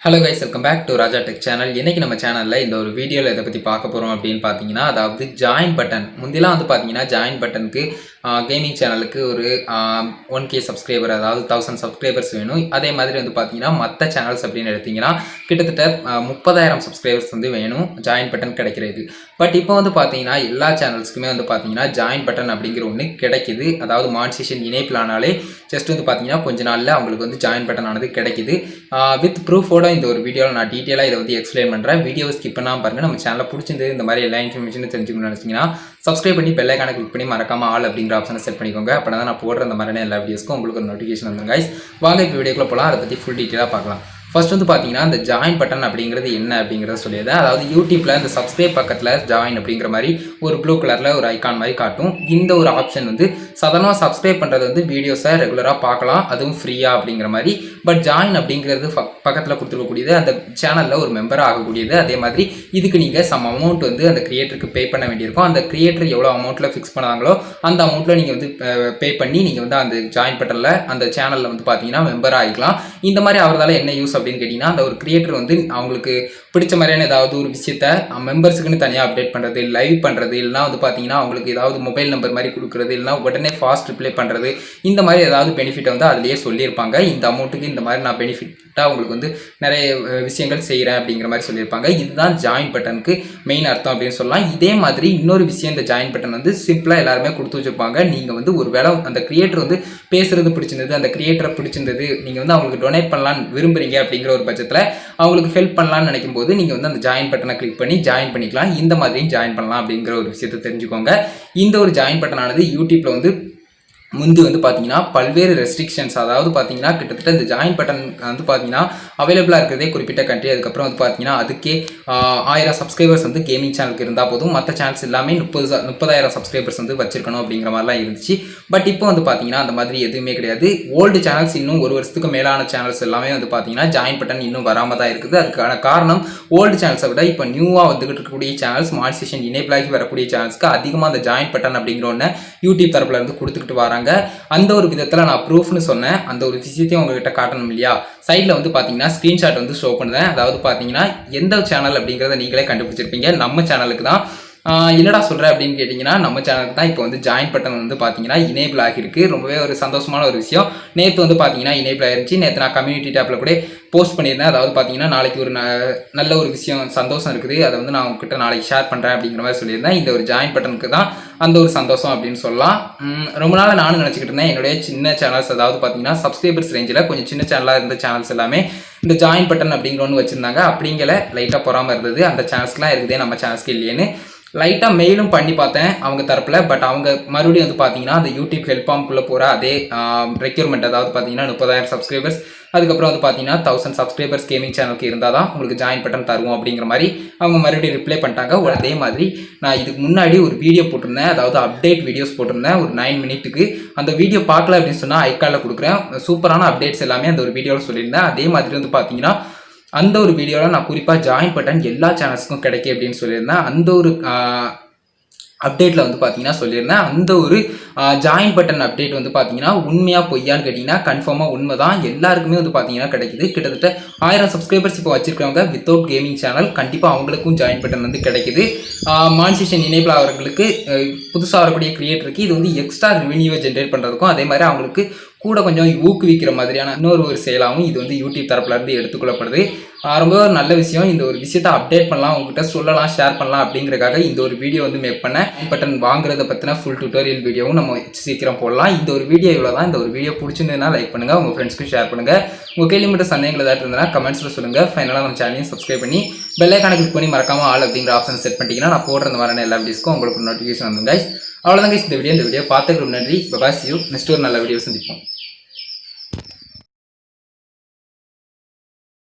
Hello guys, welcome back to Raja tech channel. இன்றைக்கி நம்ம சேனலில் இந்த ஒரு வீடியோவில் இதை பற்றி பார்க்க போகிறோம் அப்படின்னு பார்த்தீங்கன்னா, அதாவது ஜாயின் பட்டன். முந்திலாம் வந்து பார்த்தீங்கன்னா ஜாயின் பட்டனுக்கு கேமிங் சேனலுக்கு ஒரு 1K சப்ஸ்கிரைபர், அதாவது 1000 சப்ஸ்கிரைபர்ஸ் வேணும். அதே மாதிரி வந்து பார்த்தீங்கன்னா மற்ற சேனல்ஸ் அப்படின்னு எடுத்திங்கன்னா கிட்டத்தட்ட 30,000 சப்ஸ்கிரைபர்ஸ் வந்து வேணும் ஜாயின் பட்டன் கிடைக்கிறது. பட் இப்போ வந்து பார்த்தீங்கன்னா எல்லா சேனல்ஸ்க்குமே வந்து பார்த்தீங்கன்னா ஜாயின் பட்டன் அப்படிங்கிற ஒன்று கிடைக்குது. அதாவது மானிட்டைசேஷன் இனேபிள் ஆனாலே ஜஸ்ட் வந்து பார்த்தீங்கன்னா கொஞ்ச நாளில் அவங்களுக்கு வந்து ஜாயின் பட்டன் ஆனது கிடைக்குது. வித் ப்ரூஃபோட இந்த ஒரு வீடியோவில் நான் டீட்டெயிலாக இதை வந்து எக்ஸ்பிளைன் பண்ணுறேன். வீடியோவை ஸ்கிப் பண்ணாமல் பாருங்கள். நம்ம சேனலில் பிடிச்சிருந்தது இந்த மாதிரி எல்லா இன்ஃபர்மேஷனும் தெரிஞ்சுக்கணும்னு நினச்சிங்கன்னா சப்ஸ்கிரைப் பண்ணி பெல் ஐகானை கிளிக் பண்ணி மறக்காம ஆல் அப்படிங்கிற ஆப்ஷனை செட் பண்ணிக்கோங்க. அப்போ தான் நான் போடுற அந்த மாதிரியான எல்லா வீடியோஸ்க்கும் உங்களுக்கு ஒரு நோட்டிஃபிகேஷன் வந்துடும். கைஸ், வாங்க இப்போ வீடியோக்குள்ளே போகலாம். அதை பற்றி ஃபுல் டீட்டெயிலாக பார்க்கலாம். ஃபர்ஸ்ட் வந்து பார்த்தீங்கன்னா இந்த ஜாயின் பட்டன் அப்படிங்கிறது என்ன அப்படிங்கிறத சொல்லிடுறேன். அதாவது யூடியூப்பில் இந்த சப்ஸ்கிரைப் பக்கத்தில் ஜாயின் அப்படிங்கிற மாதிரி ஒரு ப்ளூ கலரில் ஒரு ஐக்கான் மாதிரி காட்டும். இந்த ஒரு ஆப்ஷன் வந்து சாதாரணமாக சப்ஸ்கிரைப் பண்ணுறது வந்து வீடியோஸை ரெகுலராக பார்க்கலாம், அதுவும் ஃப்ரீயாக அப்படிங்கிற மாதிரி. பட் ஜாயின் அப்படிங்கிறது பக்கத்தில் கொடுத்துருக்கக்கூடியது அந்த சேனலில் ஒரு மெம்பராக ஆகக்கூடியது. அதே மாதிரி இதுக்கு நீங்கள் சம் அமௌண்ட் வந்து அந்த கிரியேட்டருக்கு பே பண்ண வேண்டியிருக்கும். அந்த கிரியேட்டர் எவ்வளோ அமௌண்ட்டில் ஃபிக்ஸ் பண்ணாங்களோ அந்த அமௌண்ட்டில் நீங்கள் வந்து பே பண்ணி நீங்கள் வந்து அந்த ஜாயின் பட்டனில் அந்த சேனலில் வந்து பார்த்தீங்கன்னா மெம்பர் ஆகிக்கலாம். இந்த மாதிரி அவரால் என்ன யூஸ் அப்படின்னு கேட்டிங்கன்னா, அந்த ஒரு கிரியேட்டர் வந்து அவங்களுக்கு பிடிச்ச மாதிரியான ஏதாவது ஒரு விஷயத்த மெம்பர்ஸுக்குன்னு தனியாக அப்டேட் பண்ணுறது, லைவ் பண்ணுறது, இல்லைனா வந்து பார்த்தீங்கன்னா அவங்களுக்கு ஏதாவது மொபைல் நம்பர் மாதிரி கொடுக்குறது, இல்லைனா உடனே ஃபாஸ்ட் ரிப்ளை பண்ணுறது, இந்த மாதிரி ஏதாவது பெனிஃபிட்டை வந்து அதிலேயே சொல்லியிருப்பாங்க. இந்த அமௌண்ட்டுக்கு இந்த மாதிரி நான் பெனிஃபிட்டாக உங்களுக்கு வந்து நிறைய விஷயங்கள் செய்கிறேன் அப்படிங்கிற மாதிரி சொல்லியிருப்பாங்க. இதுதான் ஜாயின் பட்டனுக்கு மெயின் அர்த்தம் அப்படின்னு சொல்லலாம். இதே மாதிரி இன்னொரு விஷயம், இந்த ஜாயின் பட்டன் வந்து சிம்பிளாக எல்லாருமே கொடுத்து வச்சுருப்பாங்க. நீங்கள் வந்து ஒரு வேளை அந்த கிரியேட்டர் வந்து பேசுகிறது பிடிச்சிருந்தது, அந்த கிரியேட்டரை பிடிச்சிருந்தது, நீங்கள் வந்து அவங்களுக்கு டொனேட் பண்ணலான்னு விரும்புகிறீங்க அப்படிங்கிற ஒரு பட்சத்தில் அவங்களுக்கு ஹெல்ப் பண்ணலான்னு நினைக்கும் போது நீங்கள் வந்து அந்த ஜாயின் பட்டனை கிளிக் பண்ணி ஜாயின் பண்ணிக்கலாம். இந்த மாதிரியும் ஜாயின் பண்ணலாம் அப்படிங்கிற ஒரு விஷயத்தை தெரிஞ்சுக்கோங்க. இந்த ஒரு ஜாயின் பட்டனானது யூடியூப்ல வந்து முந்தி வந்து பார்த்தீங்கன்னா பல்வேறு ரெஸ்ட்ரிக்ஷன்ஸ், அதாவது பார்த்தீங்கன்னா கிட்டத்தட்ட இந்த ஜாயின் பட்டன் வந்து பார்த்தீங்கன்னா அவைலபிளாக இருக்கிறதே குறிப்பிட்ட கண்ட்ரி. அதுக்கப்புறம் வந்து பார்த்தீங்கன்னா அதுக்கே 1000 சப்ஸ்கிரைபர்ஸ் வந்து கேமிங் சேனலுக்கு இருந்தால் போதும், மற்ற சேனல்ஸ் எல்லாமே 30,000 சப்ஸ்கிரைபர்ஸ் வந்து வச்சிருக்கணும் அப்படிங்கிற மாதிரிலாம் இருந்துச்சு. பட் இப்போ வந்து பார்த்தீங்கன்னா அந்த மாதிரி எதுவுமே கிடையாது. ஓல்டு சேனல்ஸ், இன்னும் ஒரு வருஷத்துக்கு மேலான சேனல்ஸ் எல்லாமே வந்து பார்த்தீங்கன்னா ஜாயின் பட்டன் இன்னும் வராமல் தான் இருக்குது. அதுக்கான காரணம் ஓல்டு சேனல்ஸை விட இப்போ நியூவாக வந்துகிட்டு இருக்கக்கூடிய சேனல்ஸ், மானிட்டைசேஷன் இனேபிள் ஆகி வரக்கூடிய சேனல்ஸ்க்கு அதிகமாக அந்த ஜாயின் பட்டன் அப்படிங்கிற ஒன்று யூடியூப் தரப்புல இருந்து கொடுத்துக்கிட்டு வராங்க. அந்த ஒரு விதத்தில் நான் ப்ரூஃப்னு சொன்னேன், அந்த ஒரு விஷயத்தையும் உங்ககிட்ட காட்டணும் இல்லையா. சைடில் வந்து பார்த்தீங்கன்னா ஸ்க்ரீன்ஷாட் வந்து ஷோ பண்ணுறேன். அதாவது பார்த்தீங்கன்னா எந்த சேனல் அப்படிங்கிறத நீங்களே கண்டுபிடிச்சிருப்பீங்க. நம்ம சேனலுக்கு தான். என்னடா சொல்கிறேன் அப்படின்னு கேட்டிங்கன்னா, நம்ம சேனலுக்கு தான் இப்போ வந்து ஜாயின் பட்டன் வந்து பார்த்தீங்கன்னா இனேபிள் ஆகிருக்கு. ரொம்பவே ஒரு சந்தோஷமான ஒரு விஷயம். நேற்று வந்து பார்த்தீங்கன்னா இனேபிள் ஆகிருந்துச்சு. நேற்று நான் கம்யூனிட்டி டேப்பில் கூட போஸ்ட் பண்ணியிருந்தேன். அதாவது பார்த்தீங்கன்னா நாளைக்கு ஒரு நல்ல ஒரு விஷயம், சந்தோஷம் இருக்குது, அதை வந்து நான் உங்ககிட்ட நாளைக்கு ஷேர் பண்ணுறேன் அப்படிங்கிற மாதிரி சொல்லியிருந்தேன். இந்த ஒரு ஜாயின் பட்டனுக்கு தான் அந்த ஒரு சந்தோஷம் அப்படின்னு சொல்லலாம். ரொம்ப நாள் நானும் நினச்சிக்கிட்டு இருந்தேன், என்னுடைய சின்ன சேனல்ஸ், அதாவது பார்த்தீங்கன்னா சப்ஸ்கிரைபர்ஸ் ரேஞ்சில் கொஞ்சம் சின்ன சேனலாக இருந்த சேனல்ஸ் எல்லாமே இந்த ஜாயின் பட்டன் அப்படிங்கிற ஒன்று வச்சுருந்தாங்க. அப்படிங்கிற லைட்டாக பொறாமல் இருந்தது, அந்த சேனல்ஸ்லாம் இருக்குதே நம்ம சேனல்ஸ்க்கு இல்லையேன்னு லைட்டாக மெயிலும் பண்ணி பார்த்தேன் அவங்க தரப்பில். பட் அவங்க மறுபடியும் வந்து பார்த்தீங்கன்னா அந்த யூடியூப் ஹெல்ப் ஃபார்ம்குள்ளே போகிற அதே ரெக்யூர்மெண்ட், அதாவது பார்த்தீங்கன்னா 30,000 சப்ஸ்கிரைபர்ஸ், அதுக்கப்புறம் வந்து பார்த்தீங்கன்னா 1000 சப்ஸ்கிரைபர்ஸ் கேமிங் சேனலுக்கு இருந்தால் தான் உங்களுக்கு ஜாயின் பட்டன் தருவோம் அப்படிங்கிற மாதிரி அவங்க மறுபடியும் ரிப்ளை பண்ணிட்டாங்க. அதே மாதிரி நான் இதுக்கு முன்னாடி ஒரு வீடியோ போட்டிருந்தேன், அதாவது அப்டேட் வீடியோஸ் போட்டிருந்தேன் ஒரு 9 மினிட்டுக்கு. அந்த வீடியோ பார்க்கல அப்படின்னு சொன்னால் ஐக்கானில் கொடுக்குறேன். சூப்பரான அப்டேட்ஸ் எல்லாமே அந்த ஒரு வீடியோவில் சொல்லியிருந்தேன். அதே மாதிரி வந்து பார்த்தீங்கன்னா அந்த ஒரு வீடியோவில் நான் குறிப்பாக ஜாயின் பட்டன் எல்லா சேனல்ஸுக்கும் கிடைக்கும் அப்படின்னு சொல்லியிருந்தேன். அந்த ஒரு அப்டேட்டில் வந்து பார்த்தீங்கன்னா சொல்லியிருந்தேன். அந்த ஒரு ஜாயின் பட்டன் அப்டேட் வந்து பார்த்தீங்கன்னா உண்மையாக பொய்யான்னு கேட்டிங்கன்னா கன்ஃபார்மாக உண்மை தான். எல்லாருக்குமே வந்து பார்த்தீங்கன்னா கிடைக்குது. கிட்டத்தட்ட 1000 சப்ஸ்கிரைபர்ஸ் இப்போ வச்சிருக்கவங்க வித்தவுட் கேமிங் சேனல் கண்டிப்பாக அவங்களுக்கும் ஜாயின் பட்டன் வந்து கிடைக்குது. மானிட்டைசேஷன் இனேபிள் ஆகிறவங்களுக்கு, புதுசாக வரக்கூடிய கிரியேட்டருக்கு இது வந்து எக்ஸ்ட்ரா ரெவென்யூவை ஜென்ரேட் பண்ணுறதுக்கும், அதே மாதிரி அவங்களுக்கு கூட கொஞ்சம் ஊக்குவிக்கிற மாதிரியான இன்னொரு ஒரு செயலாகவும் இது வந்து யூடியூப் தரப்புலேருந்து எடுத்துக்கொள்ளப்படுது. ரொம்ப நல்ல விஷயம். இந்த ஒரு விஷயத்தை அப்டேட் பண்ணலாம், உங்ககிட்ட சொல்லலாம், ஷேர் பண்ணலாம் அப்படிங்கிறதுக்காக இந்த ஒரு வீடியோ வந்து மேக் பண்ணேன். பட்டன் வாங்குறத பற்றின ஃபுல் டியூட்டோரியல் வீடியோவும் நம்ம சீக்கிரம் போடலாம். இந்த ஒரு வீடியோ இவ்வளோ தான். இந்த ஒரு வீடியோ பிடிச்சிருந்ததுன்னா லைக் பண்ணுங்கள், உங்கள் ஃப்ரெண்ட்ஸ்க்கு ஷேர் பண்ணுங்கள். உங்கள் கேள்வி மட்டும் சந்தேகங்கள் ஏதாவது இருந்ததுன்னா கமெண்ட்ஸில் சொல்லுங்கள். ஃபைனலாக நம்ம சேனலையும் சப்ஸ்கிரைப் பண்ணி பெல் ஐகானை கிளிக் பண்ணி மறக்காமல் ஆல் அப்படிங்கிற ஆப்ஷன் செட் பண்ணிட்டீங்கன்னா நான் போடுற இந்த மாதிரியான எல்லா வீடியோஸ்க்கும் உங்களுக்கு நோட்டிஃபிகேஷன் வந்துடும் கைஸ். அவ்வளோதான் கைஸ் இந்த வீடியோ பார்த்துக்கிறோம். நன்றி. பை. See you. நெக்ஸ்ட் ஒரு நல்ல வீடியோ சந்திப்போம்.